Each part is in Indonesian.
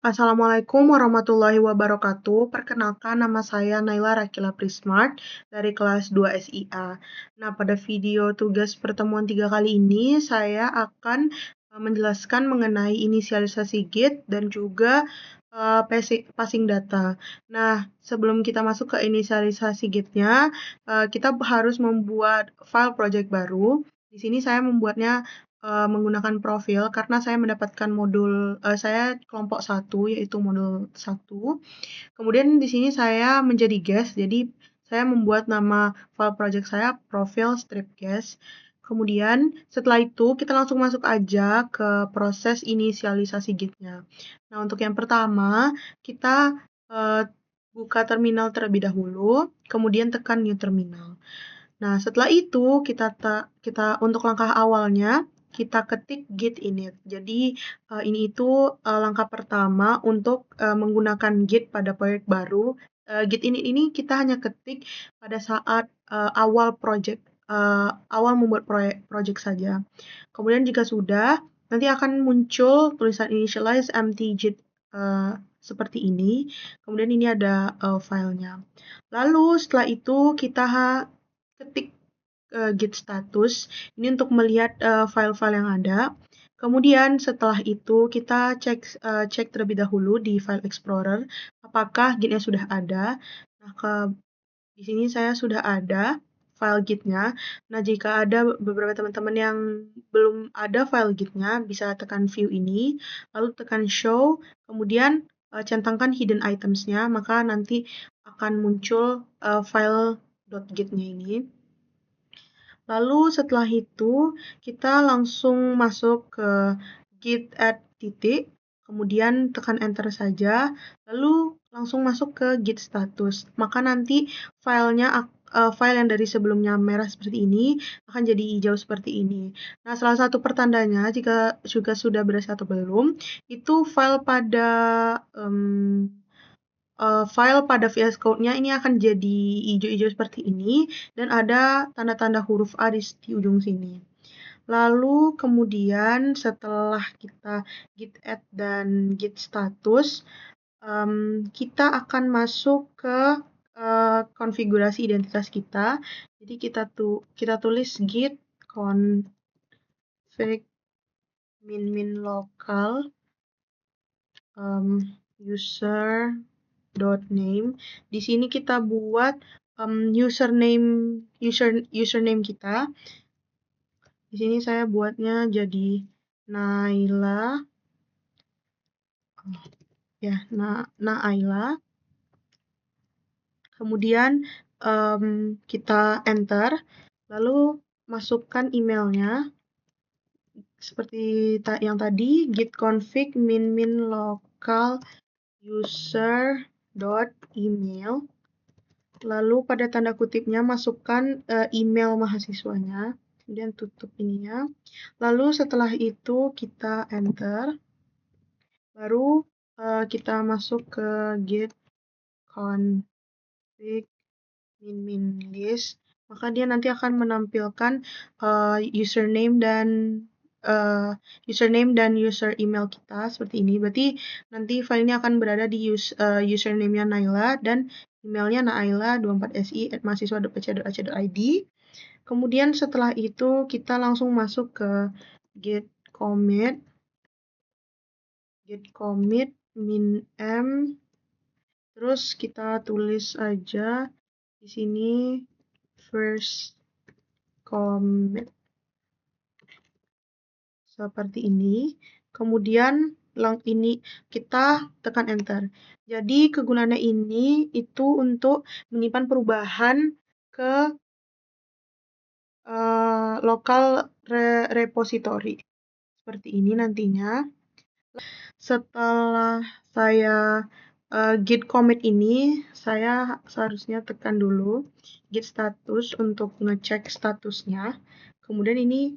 Assalamualaikum warahmatullahi wabarakatuh. Perkenalkan, nama saya Naila Rakila Prismart dari kelas 2 SIA. Nah, pada video tugas pertemuan 3 kali ini, saya akan menjelaskan mengenai inisialisasi Git dan juga passing data. Nah, sebelum kita masuk ke inisialisasi Git-nya, kita harus membuat file project baru. Di sini saya membuatnya menggunakan profil karena saya mendapatkan modul saya kelompok 1 yaitu modul 1. Kemudian di sini saya menjadi guest, jadi saya membuat nama file project saya profil strip guest. Kemudian setelah itu kita langsung masuk aja ke proses inisialisasi Git-nya. Nah, untuk yang pertama, kita buka terminal terlebih dahulu, kemudian tekan new terminal. Nah, setelah itu kita untuk langkah awalnya kita ketik git init. Jadi ini itu langkah pertama untuk menggunakan git pada proyek baru. Git init ini kita hanya ketik pada saat awal membuat project saja. Kemudian jika sudah, nanti akan muncul tulisan initialize empty git seperti ini. Kemudian ini ada filenya. Lalu setelah itu kita ketik git status ini untuk melihat file-file yang ada. Kemudian setelah itu kita cek terlebih dahulu di file explorer apakah gitnya sudah ada. Nah, di sini saya sudah ada file gitnya. Nah, jika ada beberapa teman-teman yang belum ada file gitnya, bisa tekan view ini, lalu tekan show, kemudian centangkan hidden items-nya, maka nanti akan muncul file .git-nya ini. Lalu setelah itu kita langsung masuk ke git add titik, kemudian tekan enter saja, lalu langsung masuk ke git status. Maka nanti file yang dari sebelumnya merah seperti ini akan jadi hijau seperti ini. Nah, salah satu pertandanya jika juga sudah berhasil atau belum, itu file pada VS Code-nya ini akan jadi hijau-hijau seperti ini dan ada tanda-tanda huruf A di ujung sini. Lalu kemudian setelah kita git add dan git status, kita akan masuk ke konfigurasi identitas kita. Jadi kita tulis git config min local user.name. Di sini kita buat username kita. Di sini saya buatnya jadi Naila. Naila. Kemudian kita enter, lalu masukkan emailnya seperti yang tadi git config min local user.email. Lalu pada tanda kutipnya masukkan email mahasiswanya, kemudian tutup ininya. Lalu setelah itu kita enter, baru kita masuk ke git config min list, maka dia nanti akan menampilkan username dan user email kita seperti ini. Berarti nanti filenya akan berada di username-nya Naila dan emailnya naila24si@mahasiswa.pc.ac.id. Kemudian setelah itu kita langsung masuk ke git commit min m, terus kita tulis aja di sini first commit seperti ini. Kemudian ini kita tekan enter. Jadi kegunaannya ini itu untuk menyimpan perubahan ke lokal repository. Seperti ini nantinya. Setelah saya git commit ini, saya seharusnya tekan dulu git status untuk ngecek statusnya. Kemudian ini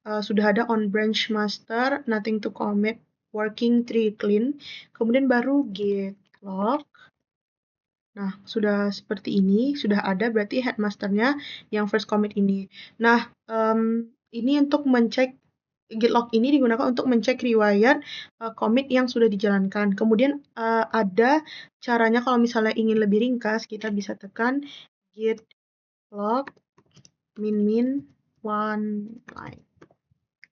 sudah ada on branch master, nothing to commit, working tree clean. Kemudian baru git log. Nah, sudah seperti ini, sudah ada berarti headmasternya yang first commit ini. Nah, ini untuk git log ini digunakan untuk mencek riwayat commit yang sudah dijalankan. Kemudian ada caranya kalau misalnya ingin lebih ringkas, kita bisa tekan git log min one line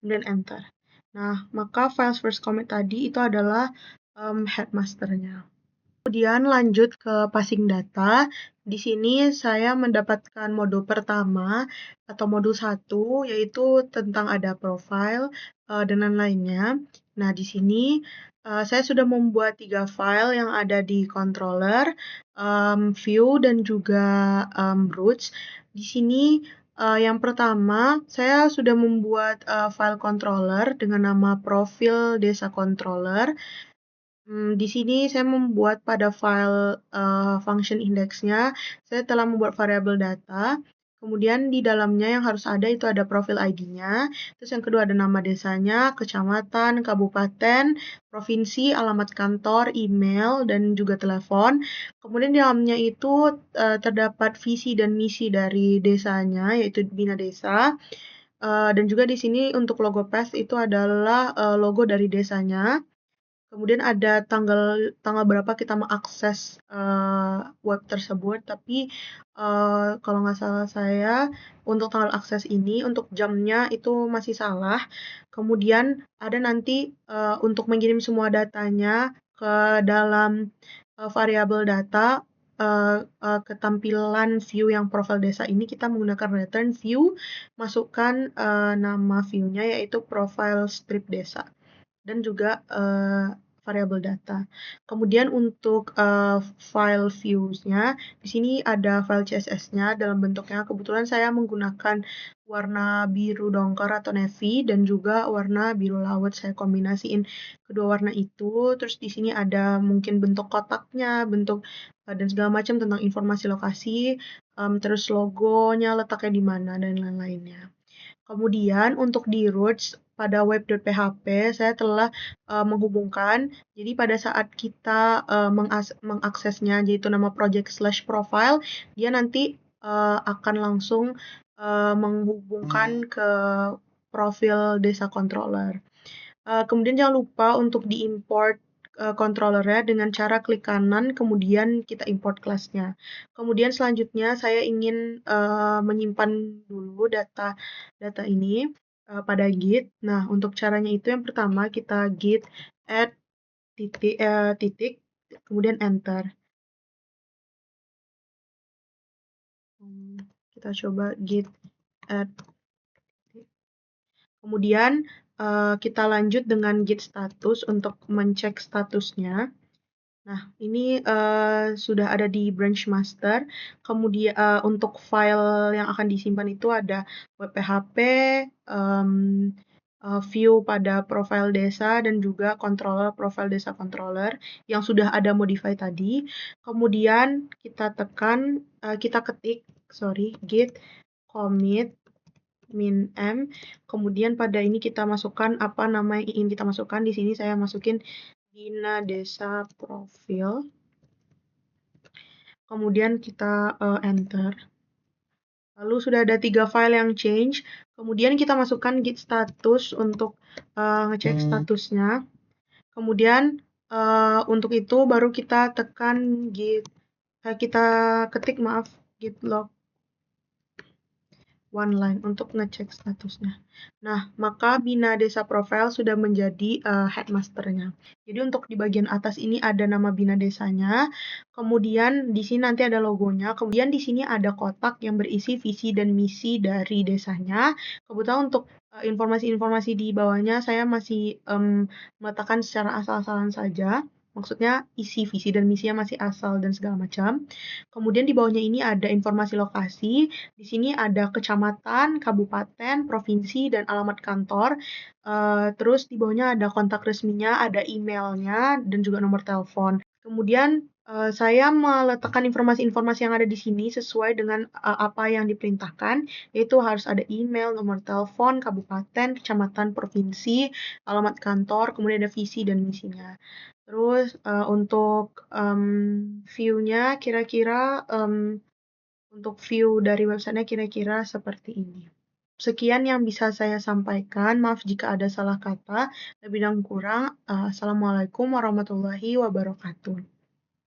dan enter. Nah, maka files first commit tadi itu adalah headmasternya. Kemudian lanjut ke passing data. Di sini saya mendapatkan modul pertama atau modul 1 yaitu tentang ada profile dan lain-lainnya. Nah, di sini saya sudah membuat 3 file yang ada di controller, view dan juga routes. Di sini yang pertama, saya sudah membuat file controller dengan nama profil desa controller. Di sini saya membuat pada file function indexnya, saya telah membuat variabel data. Kemudian di dalamnya yang harus ada itu ada profil ID-nya. Terus yang kedua ada nama desanya, kecamatan, kabupaten, provinsi, alamat kantor, email, dan juga telepon. Kemudian di dalamnya itu terdapat visi dan misi dari desanya, yaitu Bina Desa. Dan juga di sini untuk logo path itu adalah logo dari desanya. Kemudian ada tanggal berapa kita mengakses web tersebut, tapi kalau nggak salah saya untuk tanggal akses ini untuk jamnya itu masih salah. Kemudian ada nanti untuk mengirim semua datanya ke dalam variabel data ketampilan view yang profil desa ini kita menggunakan return view, masukkan nama view-nya yaitu profile strip desa dan juga variabel data. Kemudian untuk file views-nya, di sini ada file CSS-nya dalam bentuknya. Kebetulan saya menggunakan warna biru dongker atau navy dan juga warna biru laut. Saya kombinasiin kedua warna itu. Terus di sini ada mungkin bentuk kotaknya, bentuk dan segala macam tentang informasi lokasi, terus logonya letaknya di mana dan lain-lainnya. Kemudian untuk di roots pada web.php saya telah menghubungkan. Jadi pada saat kita mengaksesnya yaitu nama project/profile, dia nanti akan langsung menghubungkan ke profil desa controller. Kemudian jangan lupa untuk diimport controllernya dengan cara klik kanan, kemudian kita import kelasnya. Kemudian selanjutnya saya ingin menyimpan dulu data ini pada Git. Nah, untuk caranya itu yang pertama kita git add titik, kemudian enter. Kita coba git add titik. Kemudian kita lanjut dengan git status untuk mencek statusnya. Nah, ini sudah ada di branch master. Kemudian untuk file yang akan disimpan itu ada web.php, view pada profile desa, dan juga controller profile desa controller yang sudah ada modify tadi. Kemudian kita ketik git commit min m. Kemudian pada ini kita masukkan apa nama yang ingin kita masukkan. Di sini saya masukin Bina Desa Profil. Kemudian kita enter. Lalu sudah ada 3 file yang change. Kemudian kita masukkan git status untuk ngecek statusnya. Kemudian untuk itu baru kita tekan kita ketik git log one line untuk ngecek statusnya. Nah, maka Bina Desa Profile sudah menjadi headmasternya. Jadi untuk di bagian atas ini ada nama Bina Desanya, kemudian di sini nanti ada logonya, kemudian di sini ada kotak yang berisi visi dan misi dari desanya. Kebetulan untuk informasi-informasi di bawahnya saya masih meletakkan secara asal-asalan saja. Maksudnya isi visi dan misinya masih asal dan segala macam. Kemudian di bawahnya ini ada informasi lokasi. Di sini ada kecamatan, kabupaten, provinsi, dan alamat kantor. Terus di bawahnya ada kontak resminya, ada emailnya, dan juga nomor telepon. Kemudian saya meletakkan informasi-informasi yang ada di sini sesuai dengan apa yang diperintahkan, yaitu harus ada email, nomor telepon, kabupaten, kecamatan, provinsi, alamat kantor, kemudian ada visi dan misinya. Terus untuk view-nya kira-kira untuk view dari websitenya kira-kira seperti ini. Sekian yang bisa saya sampaikan. Maaf jika ada salah kata. Lebih dan kurang, Assalamualaikum warahmatullahi wabarakatuh.